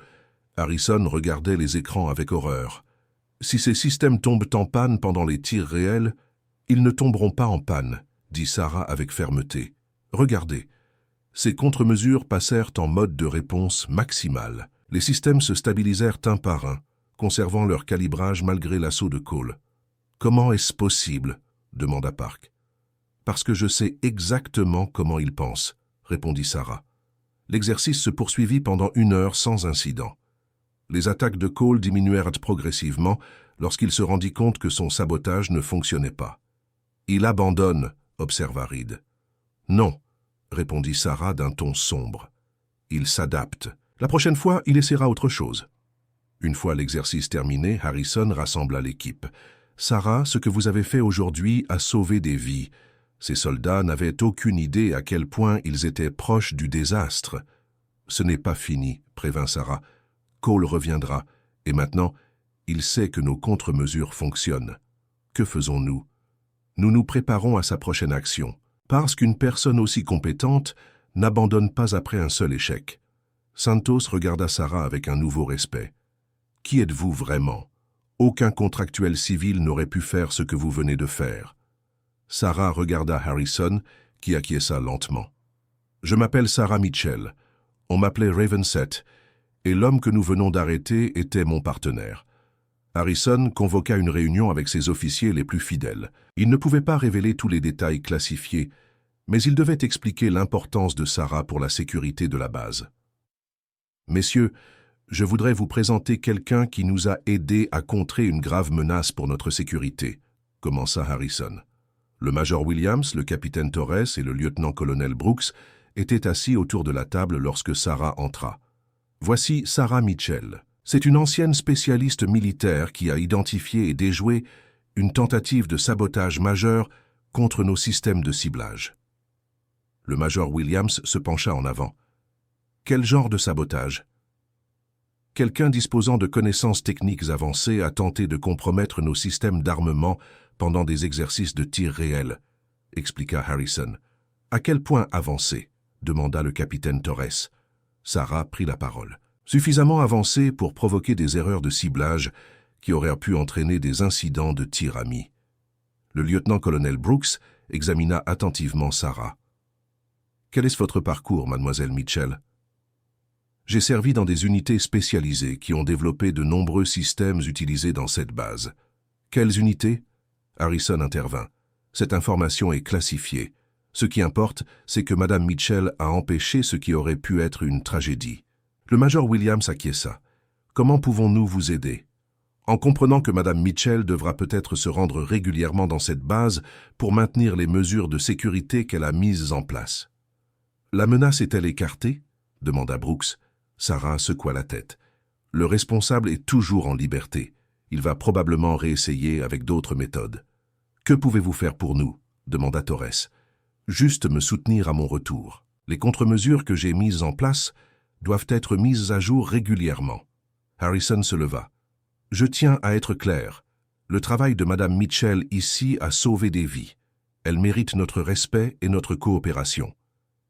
Harrison regardait les écrans avec horreur. « Si ces systèmes tombent en panne pendant les tirs réels, ils ne tomberont pas en panne, » dit Sarah avec fermeté. « Regardez. » Ces contre-mesures passèrent en mode de réponse maximale. Les systèmes se stabilisèrent un par un, conservant leur calibrage malgré l'assaut de Cole. « Comment est-ce possible ?» demanda Park. « Parce que je sais exactement comment il pense, » répondit Sarah. L'exercice se poursuivit pendant 1 heure sans incident. Les attaques de Cole diminuèrent progressivement lorsqu'il se rendit compte que son sabotage ne fonctionnait pas. « Il abandonne, » observa Reed. « Non, » répondit Sarah d'un ton sombre. « Il s'adapte. La prochaine fois, il essaiera autre chose. » Une fois l'exercice terminé, Harrison rassembla l'équipe. « Sarah, ce que vous avez fait aujourd'hui a sauvé des vies. Ces soldats n'avaient aucune idée à quel point ils étaient proches du désastre. »« Ce n'est pas fini, » prévint Sarah. « Cole reviendra, et maintenant, il sait que nos contre-mesures fonctionnent. Que faisons-nous? Nous nous préparons à sa prochaine action, parce qu'une personne aussi compétente n'abandonne pas après un seul échec. » Santos regarda Sarah avec un nouveau respect. « Qui êtes-vous vraiment? Aucun contractuel civil n'aurait pu faire ce que vous venez de faire. » Sarah regarda Harrison, qui acquiesça lentement. « Je m'appelle Sarah Mitchell. On m'appelait Ravenset, et l'homme que nous venons d'arrêter était mon partenaire. » Harrison convoqua une réunion avec ses officiers les plus fidèles. Il ne pouvait pas révéler tous les détails classifiés, mais il devait expliquer l'importance de Sarah pour la sécurité de la base. « Messieurs, je voudrais vous présenter quelqu'un qui nous a aidés à contrer une grave menace pour notre sécurité, » commença Harrison. Le major Williams, le capitaine Torres et le lieutenant-colonel Brooks étaient assis autour de la table lorsque Sarah entra. Voici Sarah Mitchell. C'est une ancienne spécialiste militaire qui a identifié et déjoué une tentative de sabotage majeur contre nos systèmes de ciblage. Le major Williams se pencha en avant. Quel genre de sabotage? Quelqu'un disposant de connaissances techniques avancées a tenté de compromettre nos systèmes d'armement pendant des exercices de tir réels, expliqua Harrison. À quel point avancé? Demanda le capitaine Torres. Sarah prit la parole. Suffisamment avancé pour provoquer des erreurs de ciblage qui auraient pu entraîner des incidents de tir ami. Le lieutenant-colonel Brooks examina attentivement Sarah. « Quel est votre parcours, mademoiselle Mitchell ?» « J'ai servi dans des unités spécialisées qui ont développé de nombreux systèmes utilisés dans cette base. »« Quelles unités ?» Harrison intervint. « Cette information est classifiée. Ce qui importe, c'est que Madame Mitchell a empêché ce qui aurait pu être une tragédie. » Le major Williams acquiesça. « Comment pouvons-nous vous aider ?» En comprenant que Madame Mitchell devra peut-être se rendre régulièrement dans cette base pour maintenir les mesures de sécurité qu'elle a mises en place. « La menace est-elle écartée ?» demanda Brooks. Sarah secoua la tête. « Le responsable est toujours en liberté. Il va probablement réessayer avec d'autres méthodes. »« Que pouvez-vous faire pour nous ?» demanda Torres. « Juste me soutenir à mon retour. Les contre-mesures que j'ai mises en place doivent être mises à jour régulièrement. » Harrison se leva. « Je tiens à être clair. Le travail de Madame Mitchell ici a sauvé des vies. Elle mérite notre respect et notre coopération. »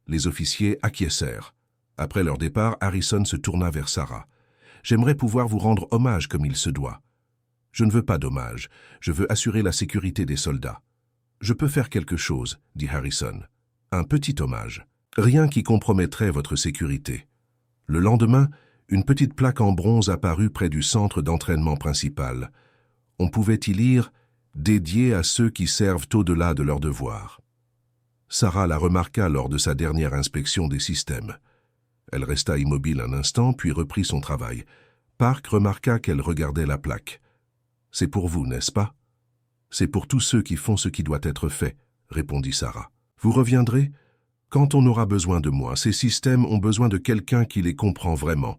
Les officiers acquiescèrent. Après leur départ, Harrison se tourna vers Sarah. « J'aimerais pouvoir vous rendre hommage comme il se doit. »« Je ne veux pas d'hommage. Je veux assurer la sécurité des soldats. »« Je peux faire quelque chose, » dit Harrison. « Un petit hommage. Rien qui compromettrait votre sécurité. » Le lendemain, une petite plaque en bronze apparut près du centre d'entraînement principal. On pouvait y lire dédié à ceux qui servent au-delà de leurs devoirs. Sarah la remarqua lors de sa dernière inspection des systèmes. Elle resta immobile un instant, puis reprit son travail. Park remarqua qu'elle regardait la plaque. « C'est pour vous, n'est-ce pas ?»« C'est pour tous ceux qui font ce qui doit être fait, » répondit Sarah. « Vous reviendrez ? Quand on aura besoin de moi, ces systèmes ont besoin de quelqu'un qui les comprend vraiment. »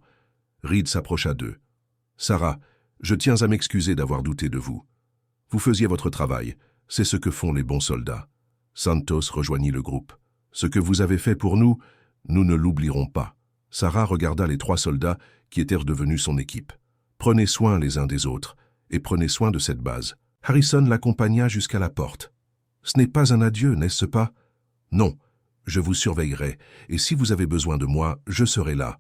Reed s'approcha d'eux. « Sarah, je tiens à m'excuser d'avoir douté de vous. Vous faisiez votre travail, c'est ce que font les bons soldats. » Santos rejoignit le groupe. « Ce que vous avez fait pour nous, nous ne l'oublierons pas. » Sarah regarda les 3 soldats qui étaient devenus son équipe. « Prenez soin les uns des autres, et prenez soin de cette base. » Harrison l'accompagna jusqu'à la porte. « Ce n'est pas un adieu, n'est-ce pas ? » ?»« Non, je vous surveillerai, et si vous avez besoin de moi, je serai là. »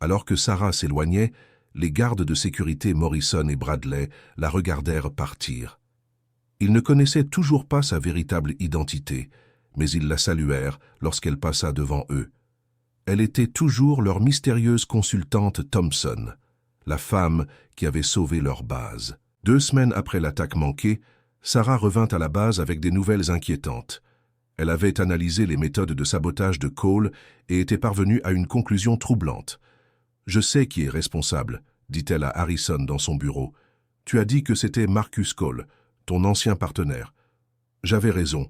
Alors que Sarah s'éloignait, les gardes de sécurité Morrison et Bradley la regardèrent partir. Ils ne connaissaient toujours pas sa véritable identité, mais ils la saluèrent lorsqu'elle passa devant eux. Elle était toujours leur mystérieuse consultante Thompson, la femme qui avait sauvé leur base. 2 semaines après l'attaque manquée, Sarah revint à la base avec des nouvelles inquiétantes. Elle avait analysé les méthodes de sabotage de Cole et était parvenue à une conclusion troublante. « Je sais qui est responsable », dit-elle à Harrison dans son bureau. « Tu as dit que c'était Marcus Cole, ton ancien partenaire. J'avais raison,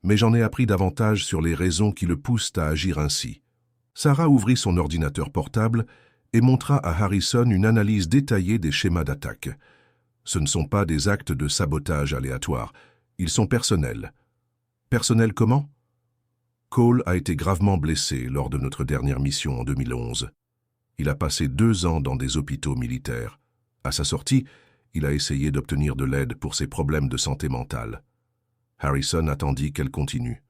mais j'en ai appris davantage sur les raisons qui le poussent à agir ainsi. » Sarah ouvrit son ordinateur portable et montra à Harrison une analyse détaillée des schémas d'attaque. Ce ne sont pas des actes de sabotage aléatoires, ils sont personnels. Personnels comment? Cole a été gravement blessé lors de notre dernière mission en 2011. Il a passé 2 ans dans des hôpitaux militaires. À sa sortie, il a essayé d'obtenir de l'aide pour ses problèmes de santé mentale. Harrison attendit qu'elle continue.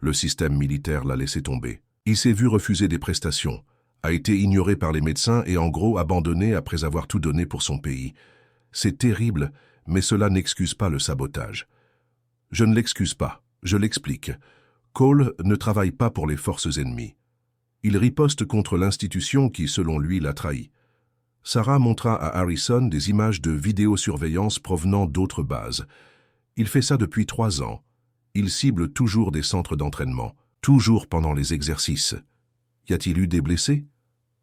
Le système militaire l'a laissé tomber. Il s'est vu refuser des prestations, a été ignoré par les médecins et en gros abandonné après avoir tout donné pour son pays. C'est terrible, mais cela n'excuse pas le sabotage. Je ne l'excuse pas, je l'explique. Cole ne travaille pas pour les forces ennemies. Il riposte contre l'institution qui, selon lui, l'a trahi. Sarah montra à Harrison des images de vidéosurveillance provenant d'autres bases. Il fait ça depuis 3 ans. Il cible toujours des centres d'entraînement, toujours pendant les exercices. Y a-t-il eu des blessés?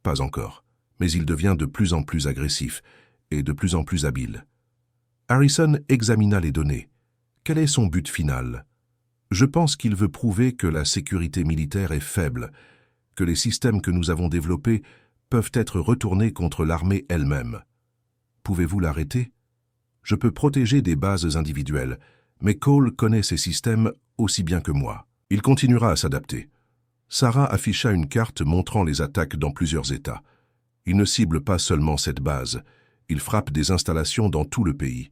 Pas encore, mais il devient de plus en plus agressif et de plus en plus habile. Harrison examina les données. Quel est son but final? Je pense qu'il veut prouver que la sécurité militaire est faible, que les systèmes que nous avons développés peuvent être retournés contre l'armée elle-même. Pouvez-vous l'arrêter? Je peux protéger des bases individuelles, mais Cole connaît ces systèmes aussi bien que moi. Il continuera à s'adapter. Sarah afficha une carte montrant les attaques dans plusieurs États. Il ne cible pas seulement cette base, il frappe des installations dans tout le pays.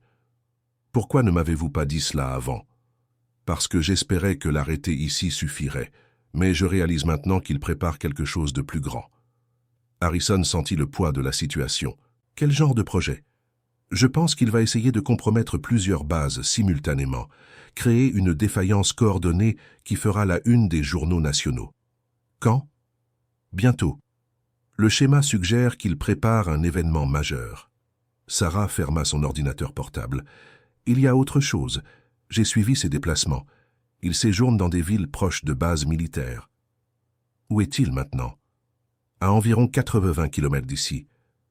Pourquoi ne m'avez-vous pas dit cela avant? Parce que j'espérais que l'arrêter ici suffirait, mais je réalise maintenant qu'il prépare quelque chose de plus grand. Harrison sentit le poids de la situation. Quel genre de projet? Je pense qu'il va essayer de compromettre plusieurs bases simultanément, créer une défaillance coordonnée qui fera la une des journaux nationaux. Quand? Bientôt. Le schéma suggère qu'il prépare un événement majeur. Sarah ferma son ordinateur portable. Il y a autre chose. J'ai suivi ses déplacements. Il séjourne dans des villes proches de bases militaires. Où est-il maintenant? À environ 80 km d'ici,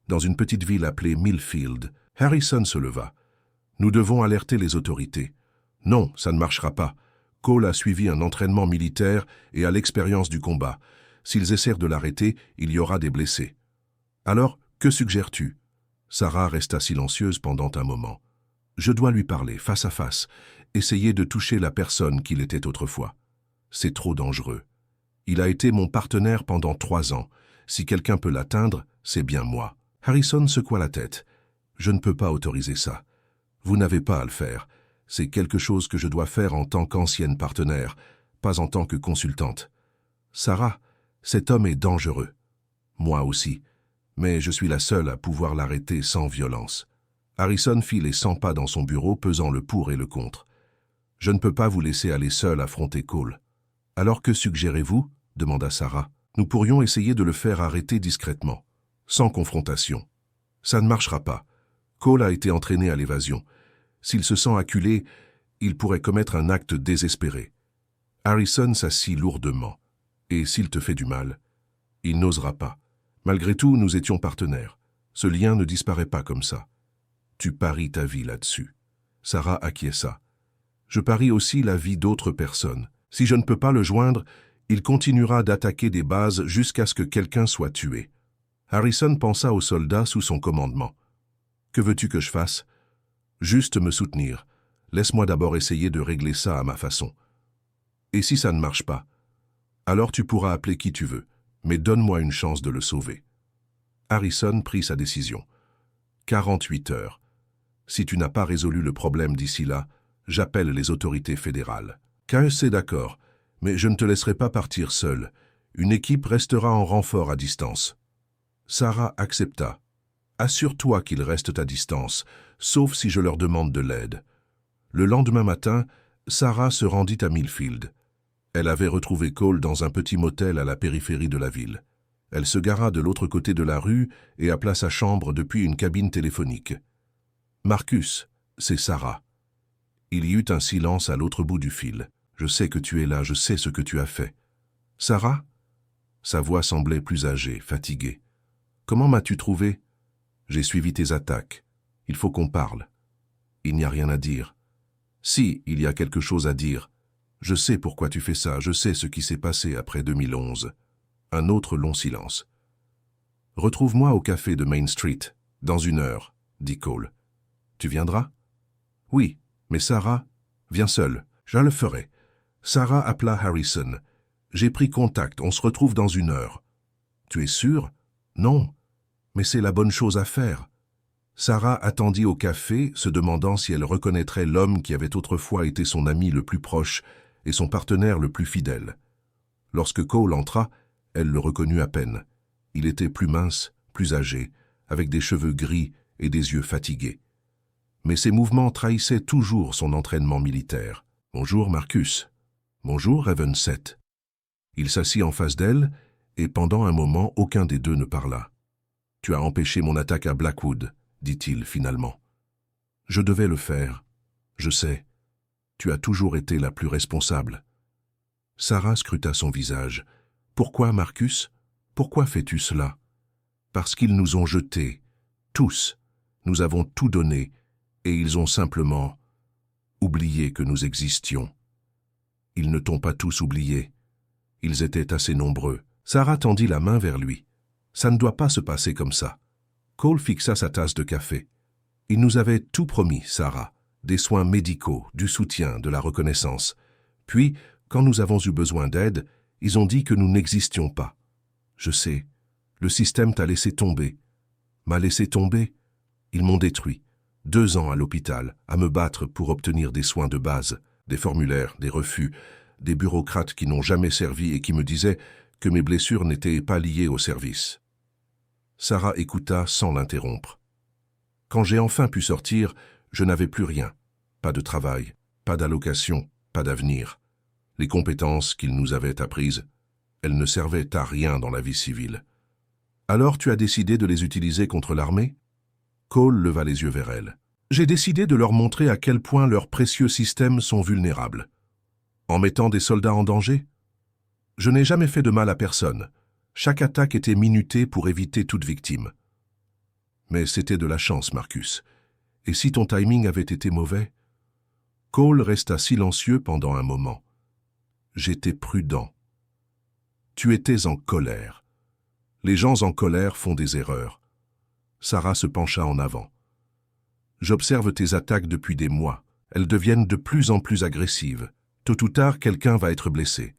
dans une petite ville appelée Millfield. Harrison se leva. Nous devons alerter les autorités. Non, ça ne marchera pas. Cole a suivi un entraînement militaire et a l'expérience du combat. S'ils essaient de l'arrêter, il y aura des blessés. Alors, que suggères-tu? Sarah resta silencieuse pendant un moment. Je dois lui parler, face à face, essayer de toucher la personne qu'il était autrefois. C'est trop dangereux. Il a été mon partenaire pendant 3 ans. Si quelqu'un peut l'atteindre, c'est bien moi. Harrison secoua la tête. Je ne peux pas autoriser ça. Vous n'avez pas à le faire. C'est quelque chose que je dois faire en tant qu'ancienne partenaire, pas en tant que consultante. Sarah, cet homme est dangereux. Moi aussi. Mais je suis la seule à pouvoir l'arrêter sans violence. Harrison fit les 100 pas dans son bureau, pesant le pour et le contre. Je ne peux pas vous laisser aller seul affronter Cole. Alors que suggérez-vous? Demanda Sarah. Nous pourrions essayer de le faire arrêter discrètement, sans confrontation. Ça ne marchera pas. Cole a été entraîné à l'évasion. S'il se sent acculé, il pourrait commettre un acte désespéré. Harrison s'assit lourdement. Et s'il te fait du mal, il n'osera pas. Malgré tout, nous étions partenaires. Ce lien ne disparaît pas comme ça. Tu paries ta vie là-dessus. Sarah acquiesça. Je parie aussi la vie d'autres personnes. Si je ne peux pas le joindre, il continuera d'attaquer des bases jusqu'à ce que quelqu'un soit tué. Harrison pensa aux soldats sous son commandement. Que veux-tu que je fasse? Juste me soutenir. Laisse-moi d'abord essayer de régler ça à ma façon. Et si ça ne marche pas? Alors tu pourras appeler qui tu veux, mais donne-moi une chance de le sauver. Harrison prit sa décision. 48 heures. Si tu n'as pas résolu le problème d'ici là, j'appelle les autorités fédérales. KS est d'accord, mais je ne te laisserai pas partir seul. Une équipe restera en renfort à distance. Sarah accepta. Assure-toi qu'ils restent à distance, sauf si je leur demande de l'aide. Le lendemain matin, Sarah se rendit à Millfield. Elle avait retrouvé Cole dans un petit motel à la périphérie de la ville. Elle se gara de l'autre côté de la rue et appela sa chambre depuis une cabine téléphonique. « Marcus, c'est Sarah. » Il y eut un silence à l'autre bout du fil. « Je sais que tu es là, je sais ce que tu as fait. »« Sarah ?» Sa voix semblait plus âgée, fatiguée. « Comment m'as-tu trouvé ?»« J'ai suivi tes attaques. Il faut qu'on parle. »« Il n'y a rien à dire. »« Si, il y a quelque chose à dire. Je sais pourquoi tu fais ça, je sais ce qui s'est passé après 2011. » Un autre long silence. « Retrouve-moi au café de Main Street, dans 1 heure, » dit Cole. « Tu viendras ?»« Oui, mais Sarah, viens seule, je le ferai. » Sarah appela Harrison. « J'ai pris contact, on se retrouve dans 1 heure. »« Tu es sûr ?»« Non, mais c'est la bonne chose à faire. » Sarah attendit au café, se demandant si elle reconnaîtrait l'homme qui avait autrefois été son ami le plus proche et son partenaire le plus fidèle. Lorsque Cole entra, elle le reconnut à peine. Il était plus mince, plus âgé, avec des cheveux gris et des yeux fatigués. Mais ses mouvements trahissaient toujours son entraînement militaire. « Bonjour, Marcus. »« Bonjour, Raven 7. » Il s'assit en face d'elle, et pendant un moment, aucun des deux ne parla. « Tu as empêché mon attaque à Blackwood, » dit-il finalement. « Je devais le faire. Je sais. Tu as toujours été la plus responsable. » Sarah scruta son visage. « Pourquoi, Marcus? Pourquoi fais-tu cela? » « Parce qu'ils nous ont jetés. Tous. Nous avons tout donné, et ils ont simplement oublié que nous existions. Ils ne t'ont pas tous oublié. Ils étaient assez nombreux. » Sarah tendit la main vers lui. « Ça ne doit pas se passer comme ça. » Cole fixa sa tasse de café. « Ils nous avaient tout promis, Sarah. Des soins médicaux, du soutien, de la reconnaissance. Puis, quand nous avons eu besoin d'aide, ils ont dit que nous n'existions pas. Je sais. Le système t'a laissé tomber. M'a laissé tomber. Ils m'ont détruit. 2 ans à l'hôpital, à me battre pour obtenir des soins de base, des formulaires, des refus, des bureaucrates qui n'ont jamais servi et qui me disaient que mes blessures n'étaient pas liées au service. » Sarah écouta sans l'interrompre. « Quand j'ai enfin pu sortir, je n'avais plus rien. Pas de travail, pas d'allocation, pas d'avenir. Les compétences qu'ils nous avaient apprises, elles ne servaient à rien dans la vie civile. Alors tu as décidé de les utiliser contre l'armée ?» Cole leva les yeux vers elle. « J'ai décidé de leur montrer à quel point leurs précieux systèmes sont vulnérables. En mettant des soldats en danger? Je n'ai jamais fait de mal à personne. Chaque attaque était minutée pour éviter toute victime. Mais c'était de la chance, Marcus. Et si ton timing avait été mauvais? » Cole resta silencieux pendant un moment. « J'étais prudent. Tu étais en colère. Les gens en colère font des erreurs. » Sarah se pencha en avant. « J'observe tes attaques depuis des mois. Elles deviennent de plus en plus agressives. Tôt ou tard, quelqu'un va être blessé.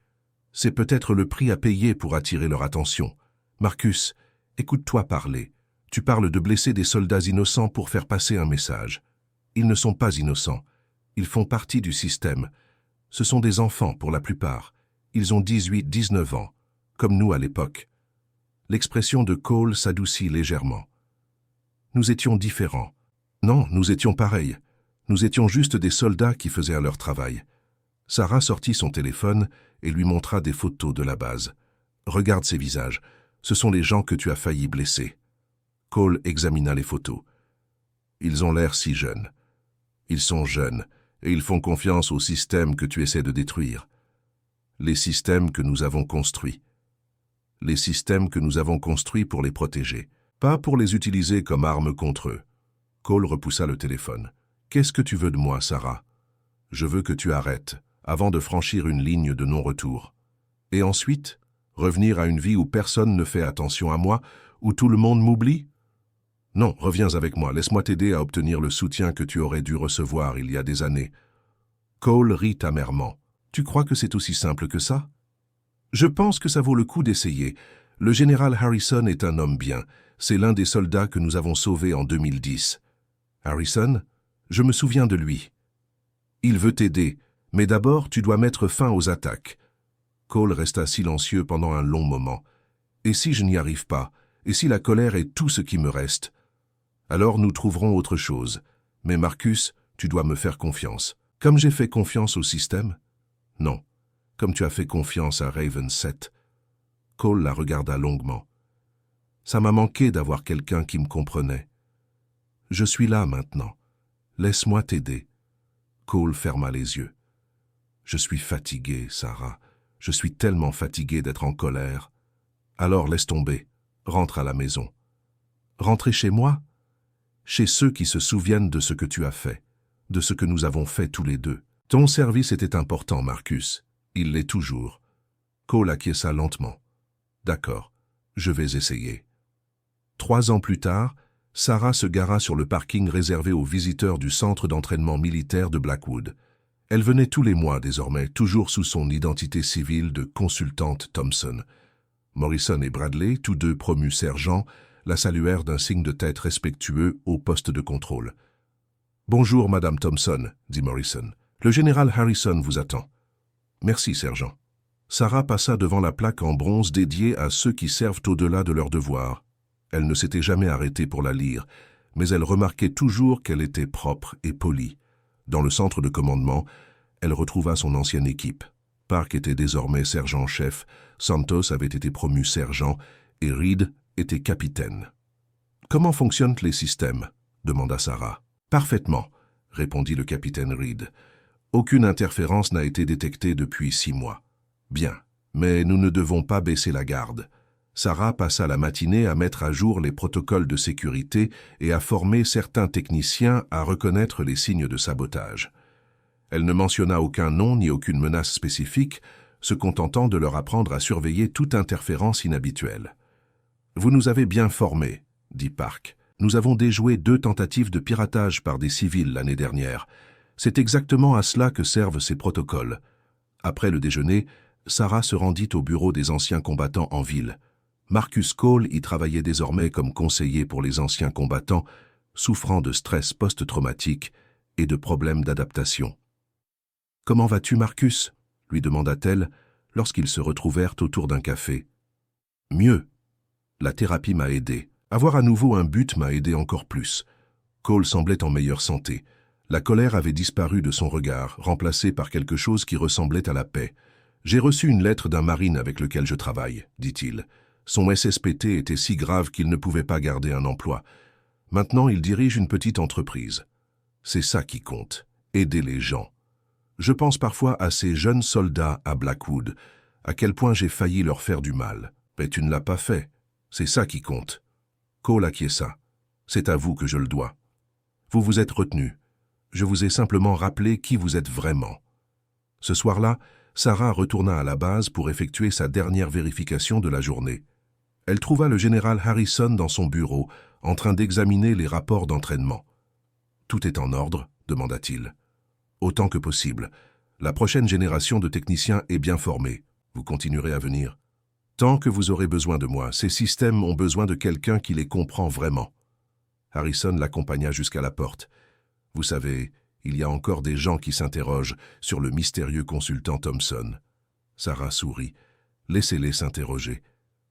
C'est peut-être le prix à payer pour attirer leur attention. Marcus, écoute-toi parler. Tu parles de blesser des soldats innocents pour faire passer un message. Ils ne sont pas innocents. Ils font partie du système. Ce sont des enfants pour la plupart. Ils ont 18, 19 ans, comme nous à l'époque. » L'expression de Cole s'adoucit légèrement. « Nous étions différents. Non, nous étions pareils. Nous étions juste des soldats qui faisaient leur travail. » Sarah sortit son téléphone et lui montra des photos de la base. « Regarde ces visages. Ce sont les gens que tu as failli blesser. » Cole examina les photos. « Ils ont l'air si jeunes. Ils sont jeunes, et ils font confiance aux systèmes que tu essaies de détruire. Les systèmes que nous avons construits. Les systèmes que nous avons construits pour les protéger, pas pour les utiliser comme armes contre eux. Cole repoussa le téléphone. « Qu'est-ce que tu veux de moi, Sarah? Je veux que tu arrêtes, avant de franchir une ligne de non-retour. Et ensuite, revenir à une vie où personne ne fait attention à moi, où tout le monde m'oublie? Non, reviens avec moi, laisse-moi t'aider à obtenir le soutien que tu aurais dû recevoir il y a des années. » Cole rit amèrement. « Tu crois que c'est aussi simple que ça? Je pense que ça vaut le coup d'essayer. Le général Harrison est un homme bien. C'est l'un des soldats que nous avons sauvés en 2010. Harrison, je me souviens de lui. Il veut t'aider, mais d'abord tu dois mettre fin aux attaques. » Cole resta silencieux pendant un long moment. « Et si je n'y arrive pas? Et si la colère est tout ce qui me reste? Alors nous trouverons autre chose. Mais Marcus, tu dois me faire confiance. Comme j'ai fait confiance au système? Non, comme tu as fait confiance à Raven 7. » Cole la regarda longuement. « Ça m'a manqué d'avoir quelqu'un qui me comprenait. Je suis là maintenant. Laisse-moi t'aider. » Cole ferma les yeux. « Je suis fatigué, Sarah. Je suis tellement fatigué d'être en colère. Alors laisse tomber. Rentre à la maison. » « Rentrer chez moi? Chez ceux qui se souviennent de ce que tu as fait, de ce que nous avons fait tous les deux. Ton service était important, Marcus. Il l'est toujours. » Cole acquiesça lentement. « D'accord, je vais essayer. » 3 ans plus tard, Sarah se gara sur le parking réservé aux visiteurs du centre d'entraînement militaire de Blackwood. Elle venait tous les mois désormais, toujours sous son identité civile de consultante Thompson. Morrison et Bradley, tous deux promus sergents, la saluèrent d'un signe de tête respectueux au poste de contrôle. « Bonjour, Madame Thompson, » dit Morrison. « Le général Harrison vous attend. »« Merci, sergent. » Sarah passa devant la plaque en bronze dédiée à ceux qui servent au-delà de leurs devoirs. Elle ne s'était jamais arrêtée pour la lire, mais elle remarquait toujours qu'elle était propre et polie. Dans le centre de commandement, elle retrouva son ancienne équipe. Park était désormais sergent-chef, Santos avait été promu sergent et Reed était capitaine. « Comment fonctionnent les systèmes ?» demanda Sarah. « Parfaitement, » répondit le capitaine Reed. « Aucune interférence n'a été détectée depuis 6 mois. » « Bien, mais nous ne devons pas baisser la garde. » Sarah passa la matinée à mettre à jour les protocoles de sécurité et à former certains techniciens à reconnaître les signes de sabotage. Elle ne mentionna aucun nom ni aucune menace spécifique, se contentant de leur apprendre à surveiller toute interférence inhabituelle. « Vous nous avez bien formés, » dit Park. « Nous avons déjoué 2 tentatives de piratage par des civils l'année dernière. C'est exactement à cela que servent ces protocoles. » Après le déjeuner, Sarah se rendit au bureau des anciens combattants en ville. Marcus Cole y travaillait désormais comme conseiller pour les anciens combattants, souffrant de stress post-traumatique et de problèmes d'adaptation. « Comment vas-tu, Marcus ?» lui demanda-t-elle lorsqu'ils se retrouvèrent autour d'un café. « Mieux. La thérapie m'a aidé. Avoir à nouveau un but m'a aidé encore plus. » Cole semblait en meilleure santé. La colère avait disparu de son regard, remplacée par quelque chose qui ressemblait à la paix. « J'ai reçu une lettre d'un marine avec lequel je travaille, » dit-il. Son SSPT était si grave qu'il ne pouvait pas garder un emploi. Maintenant, il dirige une petite entreprise. C'est ça qui compte, aider les gens. Je pense parfois à ces jeunes soldats à Blackwood, à quel point j'ai failli leur faire du mal. Mais tu ne l'as pas fait. C'est ça qui compte. Cole acquiesça. C'est à vous que je le dois. Vous vous êtes retenu. Je vous ai simplement rappelé qui vous êtes vraiment. Ce soir-là, Sarah retourna à la base pour effectuer sa dernière vérification de la journée. Elle trouva le général Harrison dans son bureau, en train d'examiner les rapports d'entraînement. « Tout est en ordre ?» demanda-t-il. « Autant que possible. La prochaine génération de techniciens est bien formée. Vous continuerez à venir. Tant que vous aurez besoin de moi, ces systèmes ont besoin de quelqu'un qui les comprend vraiment. » Harrison l'accompagna jusqu'à la porte. « Vous savez, il y a encore des gens qui s'interrogent sur le mystérieux consultant Thompson. » Sarah sourit. « Laissez-les s'interroger.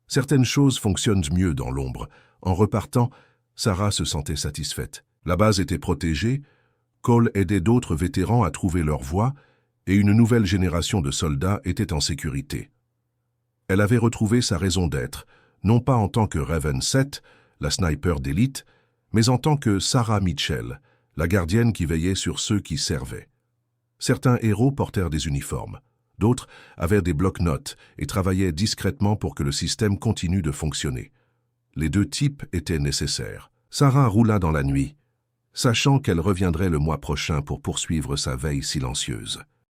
Certaines choses fonctionnent mieux dans l'ombre. » En repartant, Sarah se sentait satisfaite. La base était protégée, Cole aidait d'autres vétérans à trouver leur voie, et une nouvelle génération de soldats était en sécurité. Elle avait retrouvé sa raison d'être, non pas en tant que Raven 7, la sniper d'élite, mais en tant que Sarah Mitchell, la gardienne qui veillait sur ceux qui servaient. Certains héros portèrent des uniformes, d'autres avaient des blocs-notes et travaillaient discrètement pour que le système continue de fonctionner. Les deux types étaient nécessaires. Sarah roula dans la nuit, sachant qu'elle reviendrait le mois prochain pour poursuivre sa veille silencieuse.